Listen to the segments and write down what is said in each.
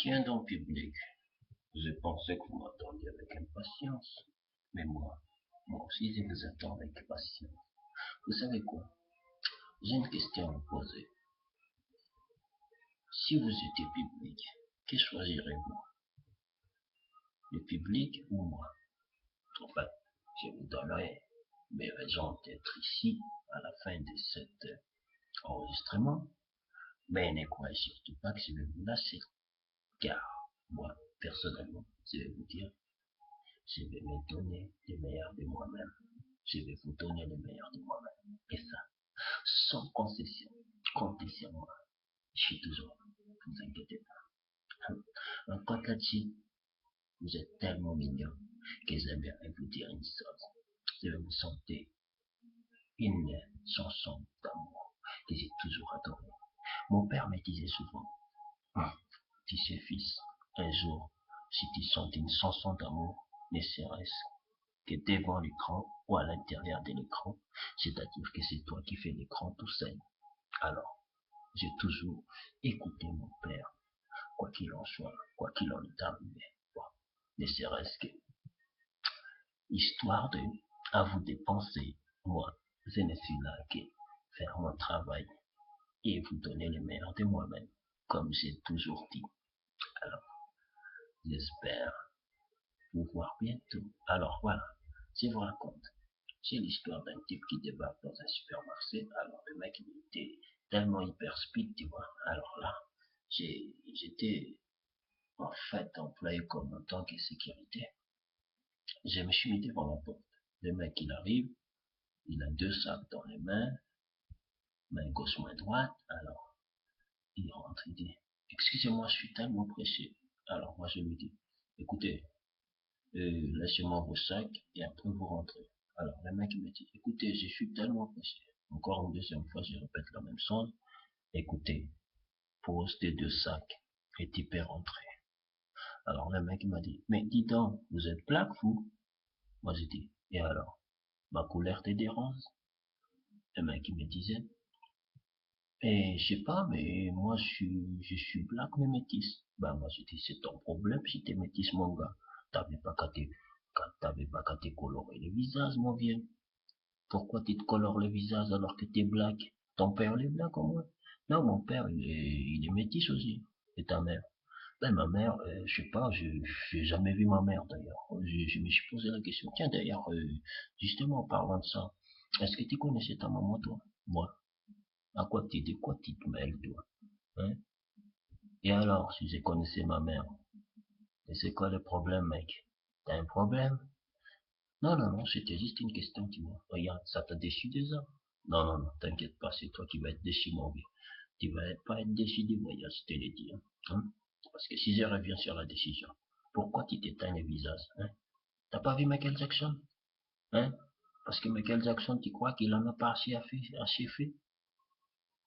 Tiens donc, public, je pensais que vous m'attendiez avec impatience. Mais moi aussi, je vous attends avec patience. Vous savez quoi? J'ai une question à vous poser. Si vous étiez public, que choisirez-vous? Le public ou moi? Enfin, je vous donnerai mes raisons d'être ici à la fin de cet enregistrement. Mais ne croyez surtout pas que je vais vous lâcher. Car moi, personnellement, je vais vous dire, je vais me donner le meilleur de moi-même. Je vais vous donner le meilleur de moi-même. Et ça, sans concession. Comptez sur moi. Je suis toujours là. Ne vous inquiétez pas. Un Kakachi, vous êtes tellement mignon que j'aimerais vous dire une chose. Je vais vous chanter une chanson d'amour que j'ai toujours adorée. Mon père me disait souvent, tu sais fils, un jour, si tu chantes une chanson d'amour, ne serait-ce que devant l'écran ou à l'intérieur de l'écran, c'est-à-dire que c'est toi qui fais l'écran tout seul. Alors, j'ai toujours écouté mon père, quoi qu'il en soit, quoi qu'il en est arrivé. Bon, ne serait-ce que histoire de à vous dépenser. Moi, je ne suis là que faire mon travail et vous donner le meilleur de moi-même, comme j'ai toujours dit. Alors, j'espère vous voir bientôt. Alors voilà, je vous raconte. C'est l'histoire d'un type qui débarque dans un supermarché. Alors le mec, il était tellement hyper speed, tu vois. Alors là, j'étais en fait employé comme en tant que sécurité. Je me suis mis devant la porte. Le mec, il arrive, il a deux sacs dans les mains, main gauche, main droite. Alors, il rentre, il dit, excusez-moi, je suis tellement pressé. Alors moi, je lui dis, écoutez, laissez-moi vos sacs et après vous rentrez. Alors le mec il me dit, écoutez, je suis tellement pressé. Encore une deuxième fois, je répète la même chose. Écoutez, pose tes deux sacs et tu peux rentrer. Alors le mec il m'a dit, mais dis donc, vous êtes black, vous? Moi j'ai dit, et alors, ma couleur te dérange? Le mec il me disait, et je sais pas, mais moi je suis black mais métis. Ben moi j'ai dit, c'est ton problème si t'es métis mon gars. T'avais pas qu'à te colorer le visage, mon vieux. Pourquoi tu te colores le visage alors que t'es black? Ton père il est black comme moi? Non, mon père il est métis aussi. Et ta mère? Ben ma mère, je sais pas, j'ai jamais vu ma mère d'ailleurs. Je me suis posé la question. Tiens d'ailleurs, justement en parlant de ça, est-ce que tu connaissais ta maman toi? Moi? À quoi de quoi tu te mêles toi? Hein? Et alors, si je connaissais ma mère, et c'est quoi le problème mec? T'as un problème? Non, non, non, c'était juste une question, tu vois. Regarde, ça t'a déçu déjà? Non, non, non, t'inquiète pas, c'est toi qui vas être déçu, mon vieux. Tu vas pas être déçu du voyage, je te l'ai dit, hein. Parce que si je reviens sur la décision, pourquoi tu t'éteins le visage, hein? T'as pas vu Michael Jackson, hein? Parce que Michael Jackson, tu crois qu'il en a pas assez fait?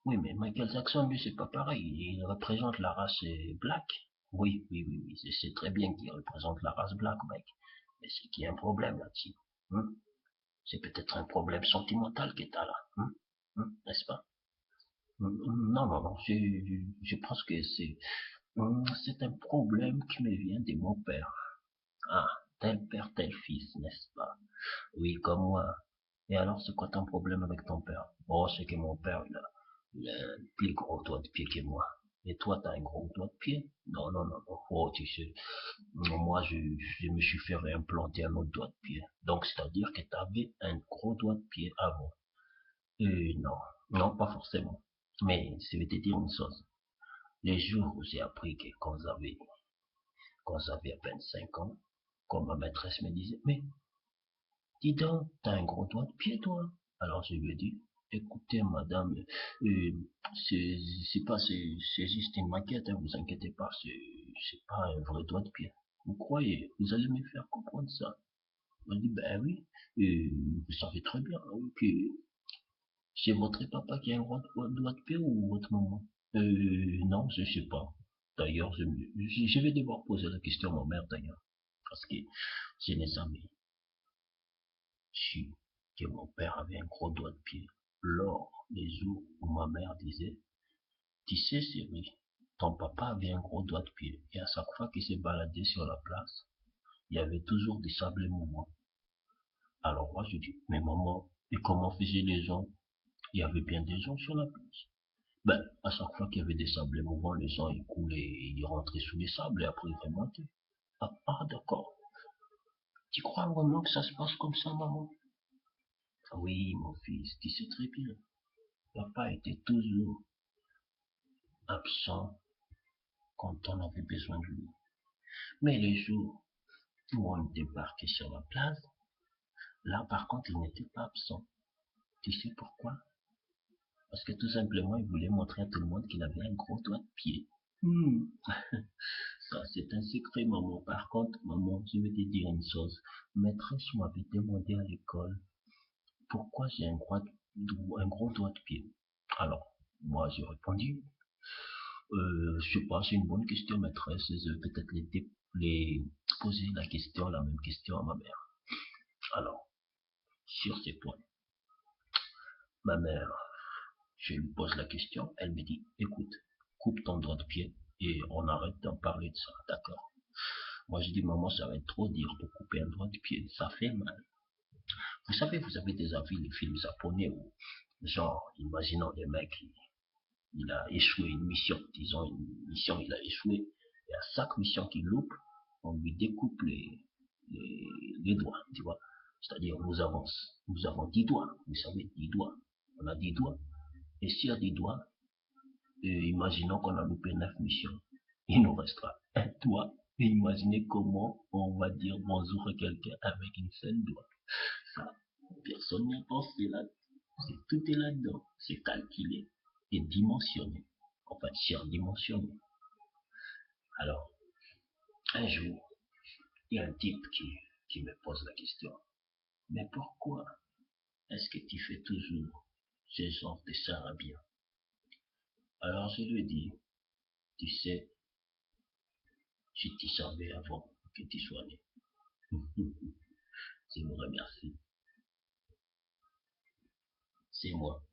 Oui, mais Michael Jackson, lui, c'est pas pareil. Il représente la race black. Oui, oui, oui, oui, c'est très bien qu'il représente la race black, mec. Mais c'est qu'il y a un problème là-dessus. Hein? C'est peut-être un problème sentimental que t'as là, n'est-ce pas? Non, non, non, je pense que c'est un problème qui me vient de mon père. Ah, tel père, tel fils, n'est-ce pas? Oui, comme moi. Et alors, c'est quoi ton problème avec ton père? Oh, c'est que mon père, il a un plus gros doigt de pied que moi. Et toi, t'as un gros doigt de pied? Non, non, non, non. Oh, tu sais, moi, je me suis fait réimplanter un autre doigt de pied. Donc, c'est-à-dire que t'avais un gros doigt de pied avant. Non, non, pas forcément. Mais je vais te dire une chose. Les jours où j'ai appris que quand j'avais à peine 5 ans, quand ma maîtresse me disait, mais dis donc, t'as un gros doigt de pied, toi. Alors je lui ai dit, écoutez, madame, euh, c'est, c'est juste une maquette, hein, vous inquiétez pas, c'est pas un vrai doigt de pied. Vous croyez, vous allez me faire comprendre ça. Elle dit, ben oui, vous savez très bien hein, que c'est votre papa qui a un gros doigt de pied ou votre maman? Non, je sais pas. D'ailleurs, je vais devoir poser la question à ma mère d'ailleurs, parce que je n'ai jamais su que mon père avait un gros doigt de pied lors des jours où ma mère disait, tu sais, Chérie, ton papa avait un gros doigt de pied. Et à chaque fois qu'il s'est baladé sur la place, il y avait toujours des sables mouvants. Alors moi, je dis, mais maman, et comment faisaient les gens? Il y avait bien des gens sur la place. Ben, à chaque fois qu'il y avait des sables mouvants, les gens, ils coulaient, ils rentraient sous les sables et après ils remontaient. Ah, d'accord. Tu crois vraiment que ça se passe comme ça, maman? Ah oui, mon fils, tu sais très bien. Papa était toujours absent quand on avait besoin de lui. Mais les jours où on débarquait sur la place, là par contre, il n'était pas absent. Tu sais pourquoi? Parce que tout simplement, il voulait montrer à tout le monde qu'il avait un gros doigt de pied. Hmm. Ça, c'est un secret, maman. Par contre, maman, je vais te dire une chose. Maîtresse m'avait demandé à l'école pourquoi j'ai un gros doigt de pied. Alors, moi, j'ai répondu, je sais pas, c'est une bonne question, maîtresse. Je vais peut-être les poser la même question à ma mère. Alors, sur ces points, ma mère, je lui pose la question, elle me dit, écoute, coupe ton doigt de pied et on arrête d'en parler de ça, d'accord? Moi, je dis, maman, ça va être trop dur de couper un doigt de pied, ça fait mal. Vous savez, vous avez déjà vu les films japonais où, genre, imaginons les mecs, il a échoué une mission, disons une mission, il a échoué, et à chaque mission qu'il loupe, on lui découpe les doigts, tu vois. C'est-à-dire, nous avons 10 doigts, vous savez, 10 doigts. On a 10 doigts. Et s'il y a 10 doigts, imaginons qu'on a loupé 9 missions, il nous restera un doigt. Et imaginez comment on va dire bonjour à quelqu'un avec une seule doigt. Ça, personne n'y pense, tout est là-dedans. C'est calculé et dimensionné. Enfin, surdimensionné. Alors, un jour, il y a un type qui me pose la question. Mais pourquoi est-ce que tu fais toujours ce genre de charabia? Alors je lui dis, tu sais, je t'y savais avant que tu sois né. Je vous remercie. C'est moi.